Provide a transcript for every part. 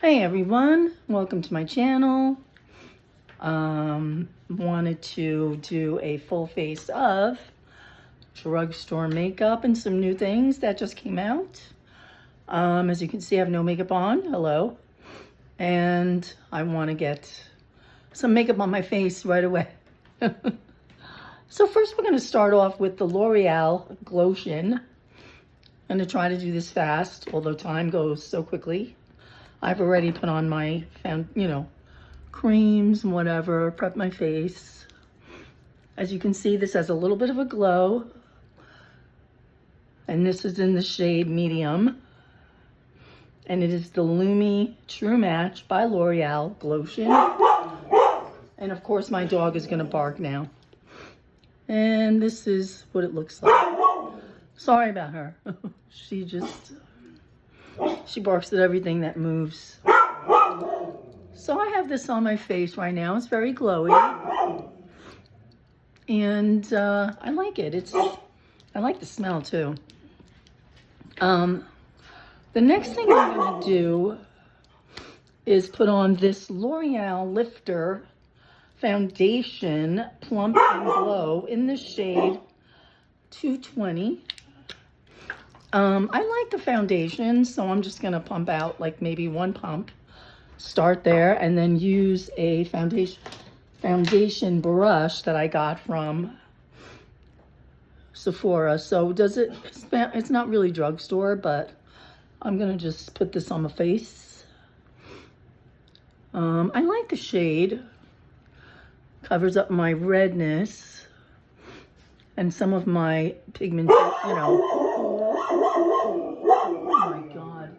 Hey everyone, welcome to my channel. Wanted to do a full face of drugstore makeup and some new things that just came out. As you can see, I have no makeup on. Hello. And I want to get some makeup on my face right away. So first we're going to start off with the L'Oreal Glotion. I'm going to try to do this fast, although time goes so quickly. I've already put on my, creams and whatever, prep my face. As you can see, this has a little bit of a glow. And this is in the shade medium. And it is the Lumi True Match by L'Oreal Glotion. And of course, my dog is going to bark now. And this is what it looks like. Sorry about her. She barks at everything that moves. So I have this on my face right now. It's very glowy. And I like it. I like the smell too. The next thing I'm going to do is put on this L'Oreal Lifter Foundation Plump and Glow in the shade 220. I like the foundation, so I'm just going to pump out like maybe one pump. Start there and then use a foundation brush that I got from Sephora. So it's not really drugstore, but I'm going to just put this on my face. I like the shade. Covers up my redness and some of my pigment, Oh my God.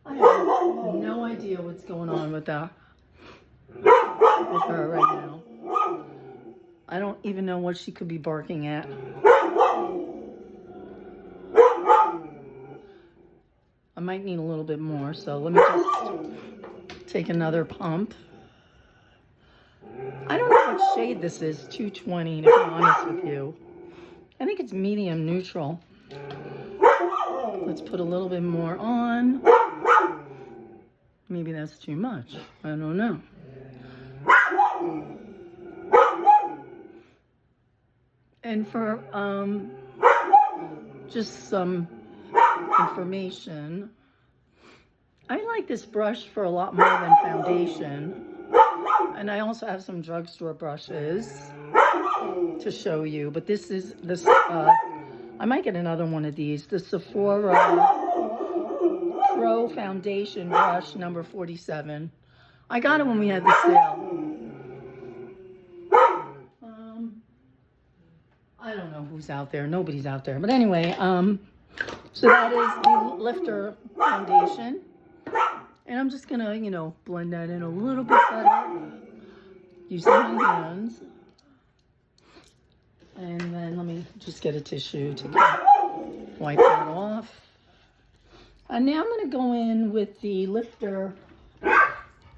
I have no idea what's going on with her right now. I don't even know what she could be barking at. I might need a little bit more, so let me just take another pump. I don't know what shade this is, 220 to be honest with you. I think it's medium neutral. Let's put a little bit more on. Maybe that's too much. I don't know. And for just some information, I like this brush for a lot more than foundation. And I also have some drugstore brushes to show you. But this is this. I might get another one of these. The Sephora Pro Foundation Brush number 47. I got it when we had the sale. I don't know who's out there. Nobody's out there. But anyway, so that is the Lifter Foundation. And I'm just going to, blend that in a little bit better using my hands. And then let me just get a tissue to wipe that off. And now I'm going to go in with the Lifter.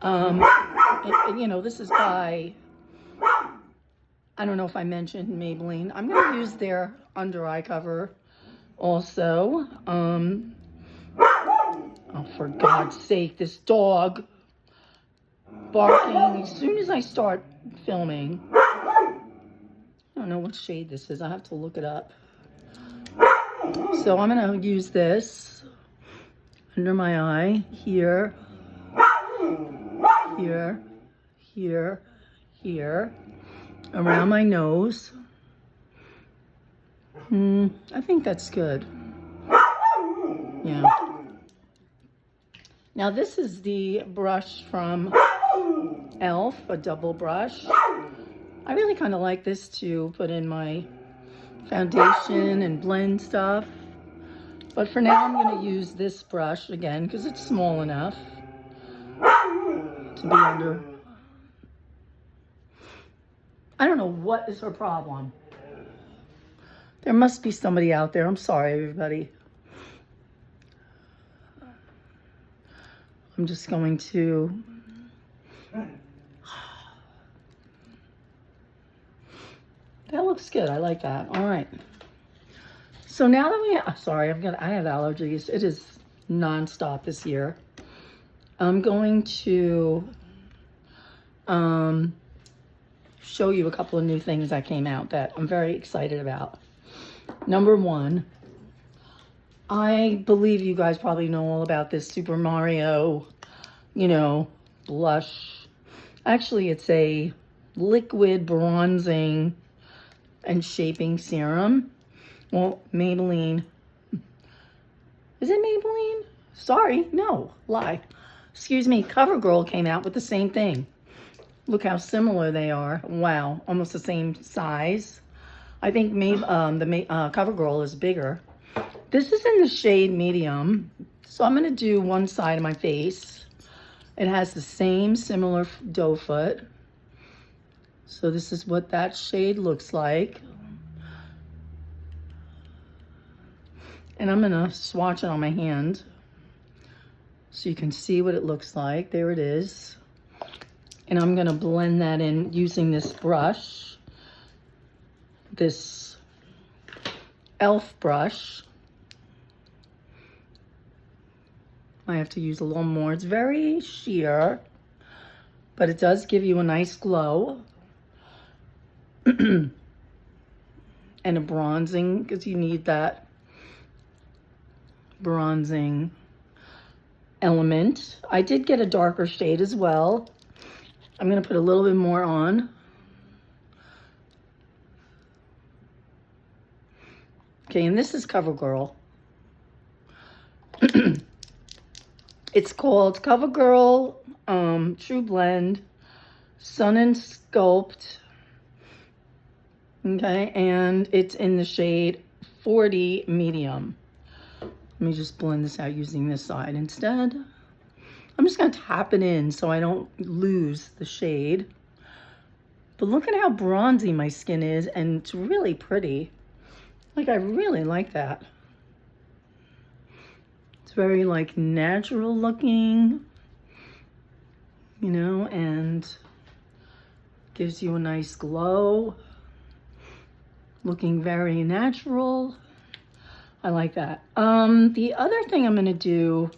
This is by, I don't know if I mentioned Maybelline. I'm going to use their under eye cover also. Oh, for God's sake, this dog barking as soon as I start filming. I don't know what shade this is. I have to look it up. So I'm going to use this under my eye, here, here, here, here, around my nose. I think that's good. Yeah. Now this is the brush from e.l.f., a double brush. I really kind of like this to put in my foundation and blend stuff. But for now, I'm going to use this brush again because it's small enough to be under. I don't know what is her problem. There must be somebody out there. I'm sorry, everybody. I'm just going to... That looks good. I like that. All right. So now that I have allergies. It is nonstop this year. I'm going to show you a couple of new things that came out that I'm very excited about. Number one, I believe you guys probably know all about this Super Mario, blush. Actually, it's a liquid bronzing and shaping serum. Well, Maybelline. Is it Maybelline? Sorry, no, lie. Excuse me, CoverGirl came out with the same thing. Look how similar they are. Wow, almost the same size. I think CoverGirl is bigger. This is in the shade medium. So I'm going to do one side of my face. It has the same similar doe foot. So this is what that shade looks like. And I'm going to swatch it on my hand so you can see what it looks like. There it is. And I'm going to blend that in using this brush, this e.l.f. brush. I have to use a little more. It's very sheer, but it does give you a nice glow. And a bronzing, because you need that bronzing element. I did get a darker shade as well. I'm going to put a little bit more on. Okay, and this is CoverGirl. It's called CoverGirl True Blend Sun and Sculpt. Okay, and it's in the shade 40 medium. Let me just blend this out using this side instead. I'm just going to tap it in so I don't lose the shade. But look at how bronzy my skin is, and it's really pretty. Like, I really like that. It's very, like, natural looking, and gives you a nice glow. Looking very natural. I like that. The other thing I'm going to do,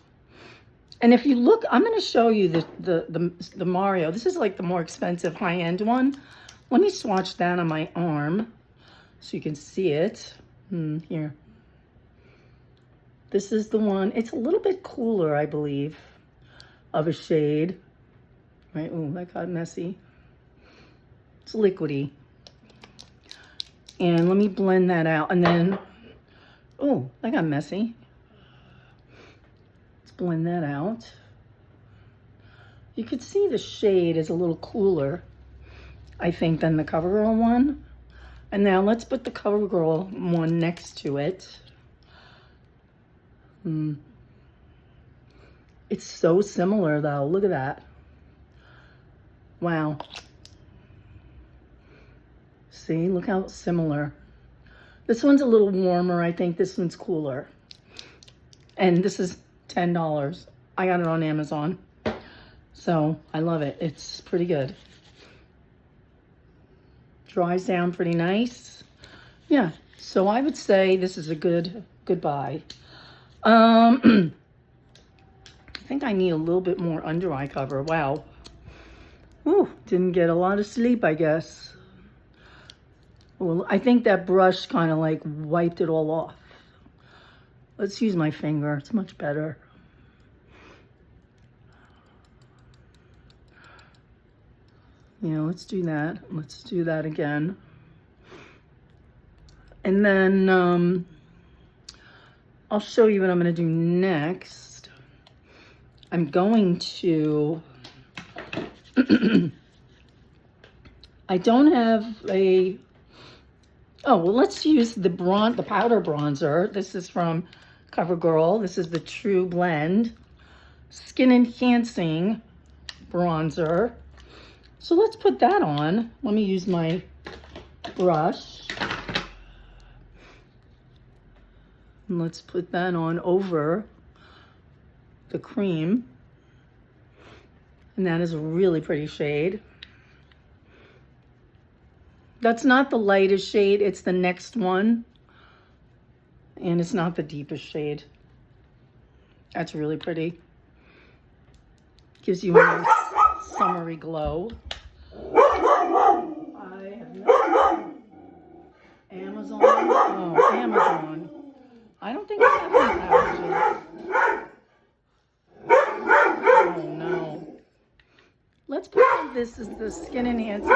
and if you look, I'm going to show you the Mario. This is like the more expensive high-end one. Let me swatch that on my arm so you can see it. Here. This is the one. It's a little bit cooler, I believe, of a shade. Right? Oh, that got messy. It's liquidy. And let me blend that out. And then, oh, that got messy. Let's blend that out. You could see the shade is a little cooler, I think, than the CoverGirl one. And now let's put the CoverGirl one next to it. It's so similar, though. Look at that. Wow. See, look how similar. This one's a little warmer. I think this one's cooler. And this is $10. I got it on Amazon. So I love it. It's pretty good. Dries down pretty nice. Yeah, so I would say this is a good buy. I think I need a little bit more under eye cover. Wow. Ooh, didn't get a lot of sleep, I guess. Well, I think that brush kind of like wiped it all off. Let's use my finger. It's much better. Yeah, let's do that. Let's do that again. And then I'll show you what I'm going to do next. I'm going to... I don't have a... Oh, well, let's use the powder bronzer. This is from CoverGirl. This is the True Blend Skin Enhancing Bronzer. So let's put that on. Let me use my brush. And let's put that on over the cream. And that is a really pretty shade. That's not the lightest shade, it's the next one. And it's not the deepest shade. That's really pretty. Gives you a nice summery glow. I have no Amazon. Oh, Amazon. I don't think I have any packages. Oh no. Let's put on this as the Skin Enhancing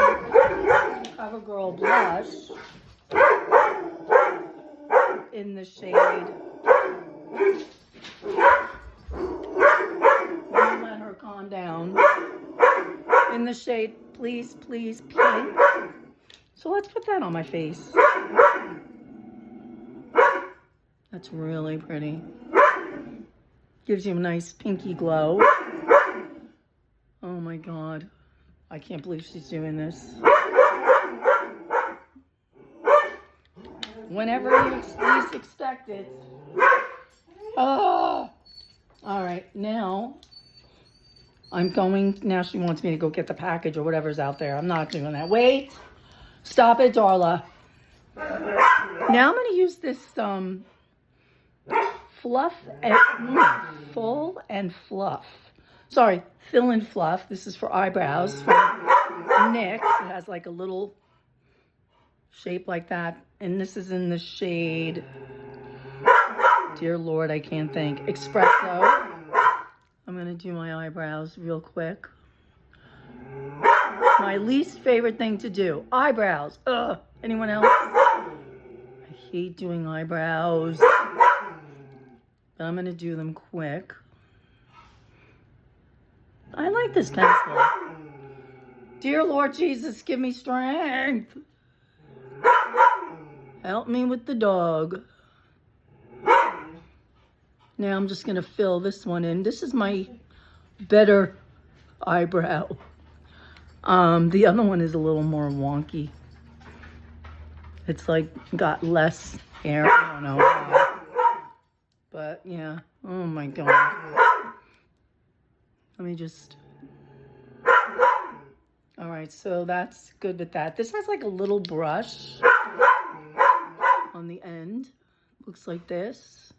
CoverGirl blush in the shade. Let me let her calm down. In the shade Please Please Pink. So let's put that on my face. That's really pretty. Gives you a nice pinky glow. Oh my God. I can't believe she's doing this. Whenever you least expect it. Oh. All right, now she wants me to go get the package or whatever's out there. I'm not doing that. Wait. Stop it, Darla. Now I'm going to use this Full and Fluff. Sorry, Fill and Fluff. This is for eyebrows from NYX. It has like a little shape like that. And this is in the shade, dear Lord, I can't think, Espresso. I'm going to do my eyebrows real quick. My least favorite thing to do. Eyebrows. Ugh. Anyone else? I hate doing eyebrows. But I'm going to do them quick. I like this pencil. Dear Lord Jesus, give me strength. Help me with the dog. Now I'm just going to fill this one in. This is my better eyebrow. The other one is a little more wonky. It's like got less hair. I don't know. But yeah. Oh my God. Let me just. All right. So that's good with that. This has like a little brush on the end. Looks like this.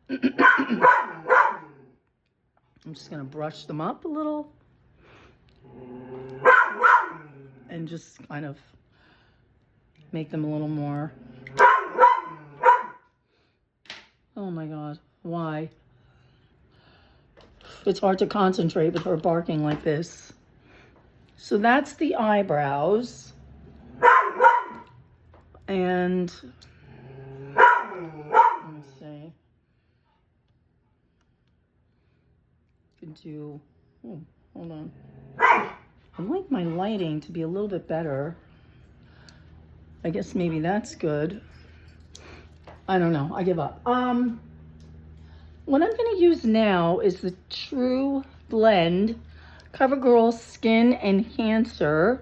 I'm just going to brush them up a little and just kind of make them a little more. Oh my God, why? It's hard to concentrate with her barking like this. So that's the eyebrows. And let me see. Do, oh, hold on. I'd like my lighting to be a little bit better. I guess maybe that's good. I don't know. I give up. What I'm going to use now is the True Blend CoverGirl Skin Enhancer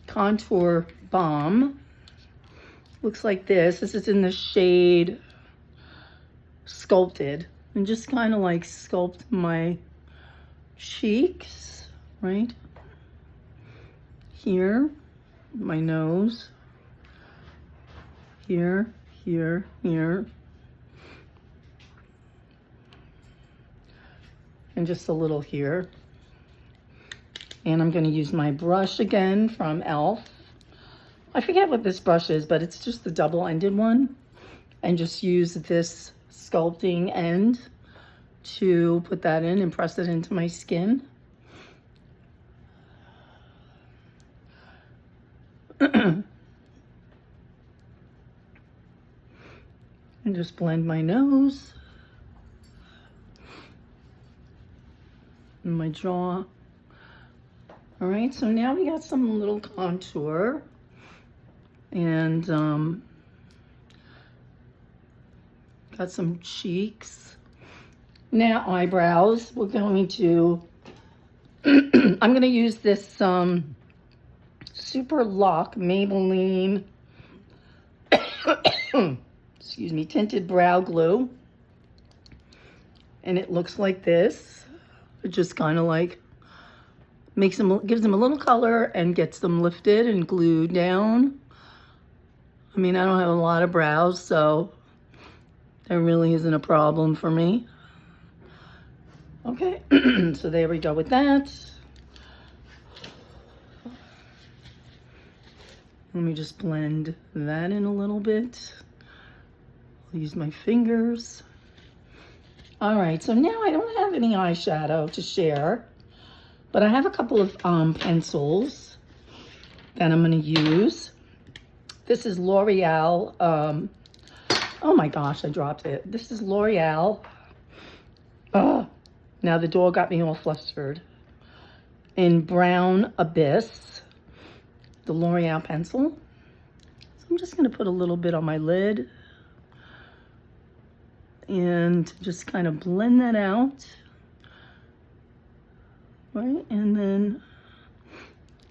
Contour Balm. Looks like this. This is in the shade Sculpted. And just kind of like sculpt my cheeks, right here, my nose, here, here, here, and just a little here. And I'm going to use my brush again from e.l.f. I forget what this brush is, but it's just the double-ended one, and just use this sculpting end to put that in and press it into my skin. And just blend my nose and my jaw. All right, so now we got some little contour and got some cheeks. Now eyebrows, we're going to, I'm going to use this Super Lock Maybelline, excuse me, tinted brow glue. And it looks like this. It just kind of like makes them, gives them a little color and gets them lifted and glued down. I mean, I don't have a lot of brows, so there really isn't a problem for me. Okay, so there we go with that. Let me just blend that in a little bit. I'll use my fingers. All right, so now I don't have any eyeshadow to share, but I have a couple of pencils that I'm going to use. This is L'Oreal. Oh my gosh, I dropped it. This is L'Oreal. Now the door got me all flustered. In Brown Abyss, the L'Oreal pencil. So I'm just going to put a little bit on my lid and just kind of blend that out. Right, and then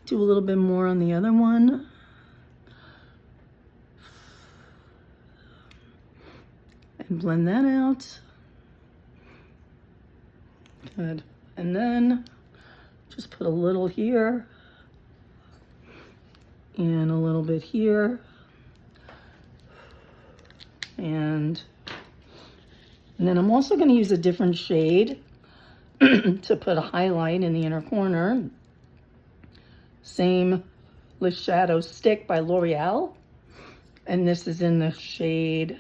do a little bit more on the other one. And blend that out. Good. And then just put a little here and a little bit here. And then I'm also going to use a different shade to put a highlight in the inner corner. Same Lift Shadow Stick by L'Oreal. And this is in the shade,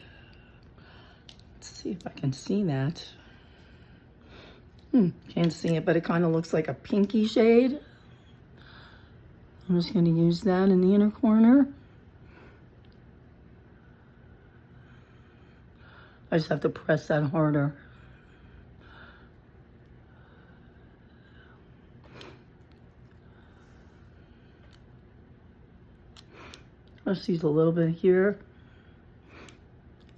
let's see if I can see that. Can't see it, but it kind of looks like a pinky shade. I'm just going to use that in the inner corner. I just have to press that harder. Let's use a little bit here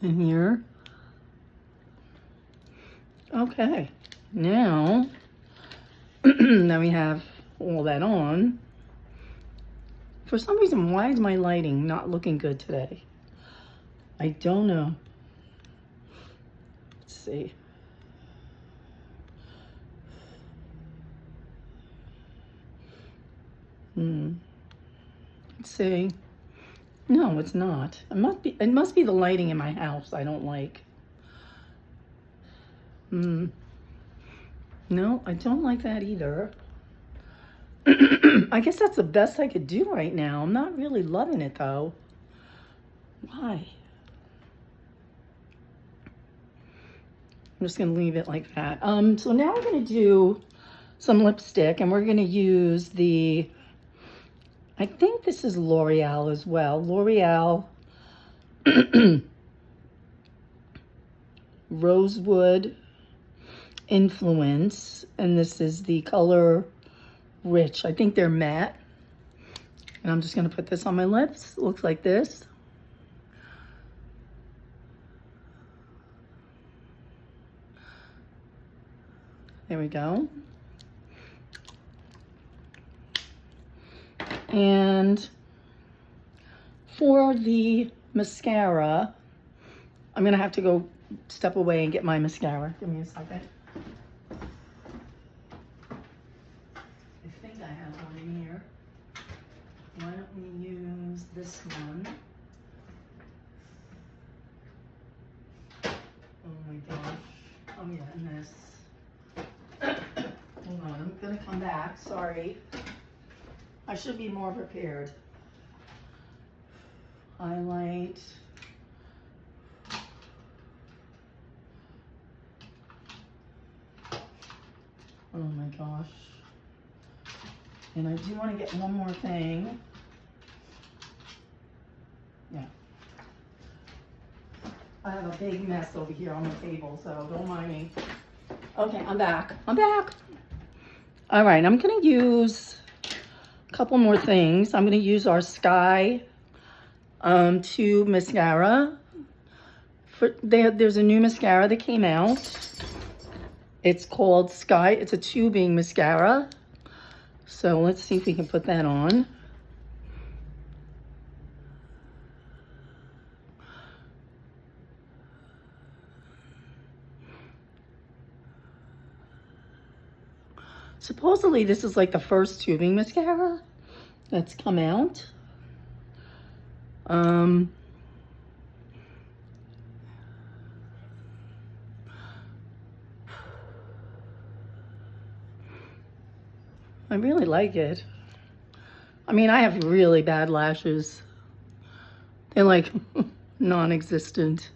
and here. Okay, now now we have all that on. For some reason, why is my lighting not looking good today? I don't know. Let's see. Let's see. No, it's not. It must be the lighting in my house I don't like. No, I don't like that either. I guess that's the best I could do right now. I'm not really loving it though. Why? I'm just gonna leave it like that. So now we're gonna do some lipstick, and we're gonna use the, I think this is L'Oreal as well. L'Oreal Rosewood Influence, and this is the color Rich. I think they're matte. And I'm just gonna put this on my lips. It looks like this. There we go. And for the mascara, I'm gonna have to go step away and get my mascara. Give me a second. I think I have one in here. Why don't we use this one? Oh my gosh. Oh yeah, and this. Hold on, I'm gonna come back, sorry. I should be more prepared. Highlight. Oh my gosh. And I do want to get one more thing. Yeah. I have a big mess over here on the table, so don't mind me. Okay, I'm back. I'm back. All right, I'm going to use a couple more things. I'm going to use our Sky Tube mascara. There's a new mascara that came out. It's called Sky. It's a tubing mascara. So let's see if we can put that on. Supposedly this is like the first tubing mascara that's come out. I really like it. I mean, I have really bad lashes. They're like non-existent.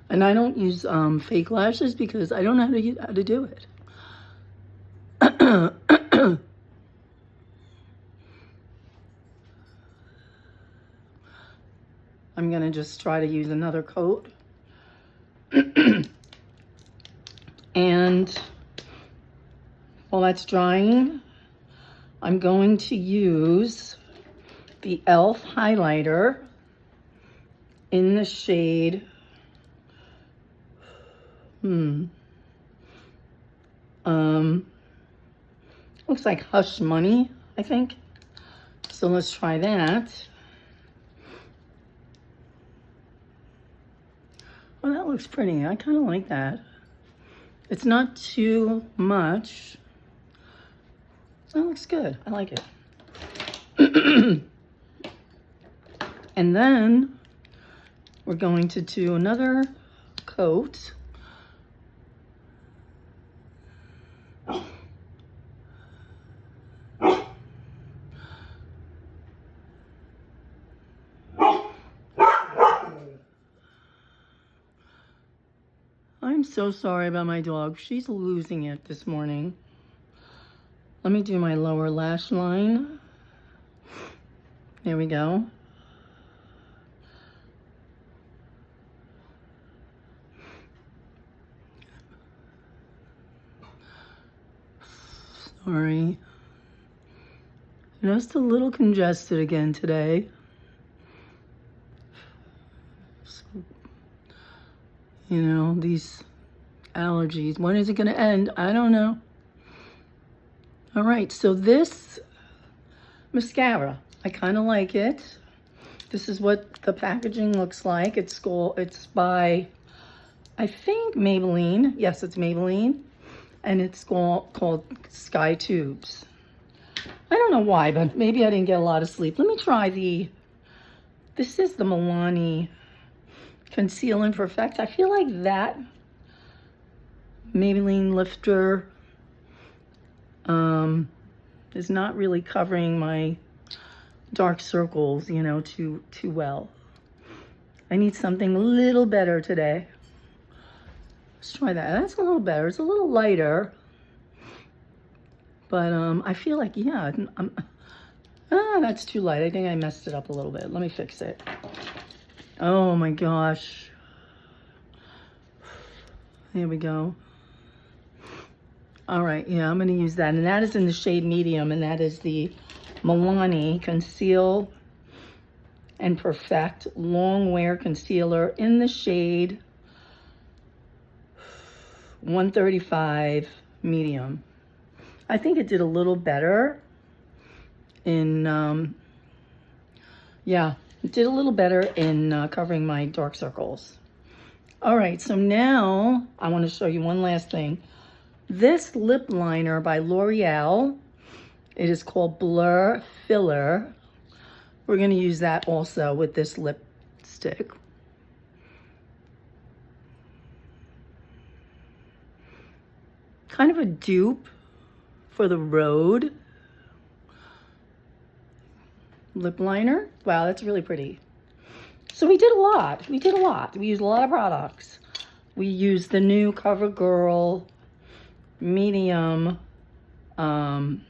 And I don't use fake lashes because I don't know how to do it. I'm gonna just try to use another coat. And while that's drying, I'm going to use the e.l.f. highlighter in the shade looks like Hush Money, I think. So let's try that. Oh, that looks pretty. I kind of like that. It's not too much. That looks good. I like it. And then we're going to do another coat. I'm so sorry about my dog. She's losing it this morning. Let me do my lower lash line. There we go. Sorry. Just a little congested again today. You know, these allergies. When is it going to end? I don't know. All right, so this mascara, I kind of like it. This is what the packaging looks like. It's by, I think, Maybelline. Yes, it's Maybelline. And it's called Sky Tubes. I don't know why, but maybe I didn't get a lot of sleep. Let me try this is the Milani Conceal and Perfect. I feel like that Maybelline lifter is not really covering my dark circles, you know, too well. I need something a little better today. Let's try that. That's a little better. It's a little lighter. But I feel like, yeah, that's too light. I think I messed it up a little bit. Let me fix it. Oh my gosh. There we go. All right, yeah, I'm going to use that. And that is in the shade medium, and that is the Milani Conceal and Perfect Long Wear Concealer in the shade 135 medium. I think it did a little better in, yeah, it did a little better in covering my dark circles. All right, so now I want to show you one last thing. This lip liner by L'Oreal, it is called Blur Filler. We're going to use that also with this lipstick. Kind of a dupe for the Rhode lip liner. Wow, that's really pretty. So we did a lot. We did a lot. We used a lot of products. We used the new CoverGirl medium Sun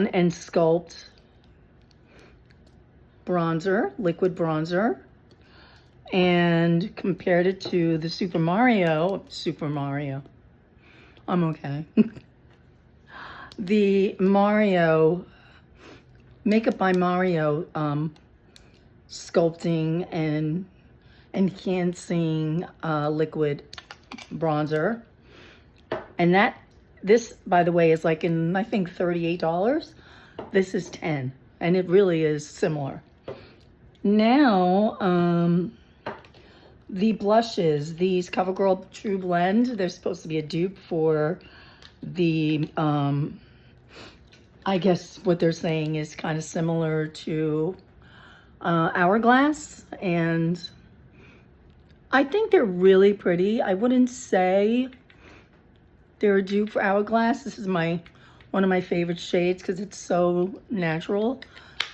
and Sculpt bronzer, liquid bronzer, and compared it to the Super Mario. I'm okay. The Mario, Makeup by Mario sculpting and enhancing liquid bronzer. And this, by the way, is like in, I think, $38. This is $10, and it really is similar. Now, the blushes, these CoverGirl True Blend, they're supposed to be a dupe for the, I guess what they're saying is kind of similar to Hourglass, and I think they're really pretty. I wouldn't say They're a dupe for Hourglass. This is one of my favorite shades because it's so natural.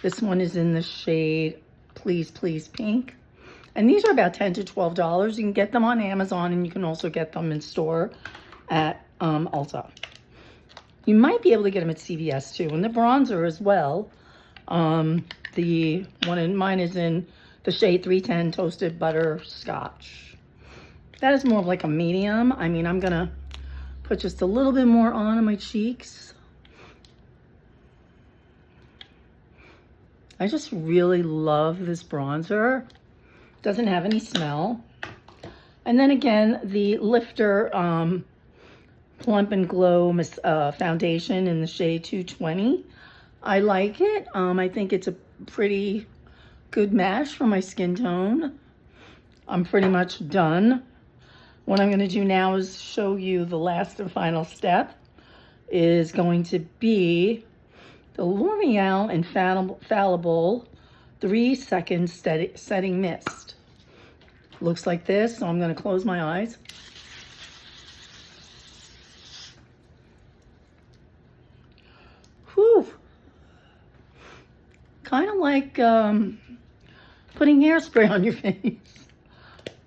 This one is in the shade Please Please Pink. And these are about $10 to $12. You can get them on Amazon, and you can also get them in store at Ulta. You might be able to get them at CVS too. And the bronzer as well. The one in mine is in the shade 310 Toasted Butterscotch. That is more of like a medium. I mean, I'm gonna put just a little bit more on my cheeks. I just really love this bronzer. Doesn't have any smell. And then again, the Lifter Plump and Glow foundation in the shade 220. I like it. I think it's a pretty good match for my skin tone. I'm pretty much done. What I'm going to do now is show you the last and final step is going to be the L'Oreal Infallible 3-second setting mist. Looks like this, so I'm going to close my eyes. Whew. Kind of like putting hairspray on your face.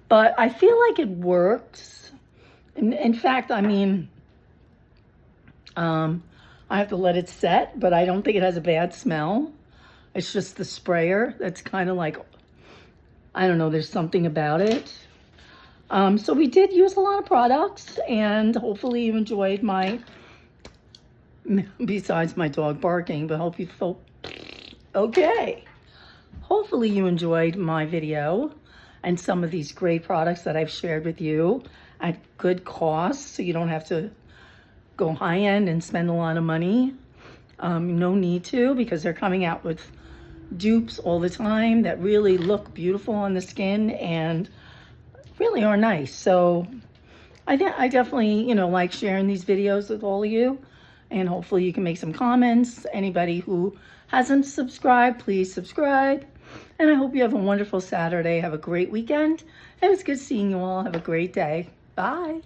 But I feel like it works. In fact, I mean, I have to let it set, but I don't think it has a bad smell. It's just the sprayer that's kind of like, I don't know, there's something about it. So we did use a lot of products, and hopefully you enjoyed my, besides my dog barking, but hope you felt okay. Hopefully you enjoyed my video and some of these great products that I've shared with you at good cost, so you don't have to go high-end and spend a lot of money. No need to, because they're coming out with dupes all the time that really look beautiful on the skin and really are nice. So I definitely, you know, like sharing these videos with all of you, and hopefully you can make some comments. Anybody who hasn't subscribed, please subscribe. And I hope you have a wonderful Saturday. Have a great weekend. It was good seeing you all. Have a great day. Bye.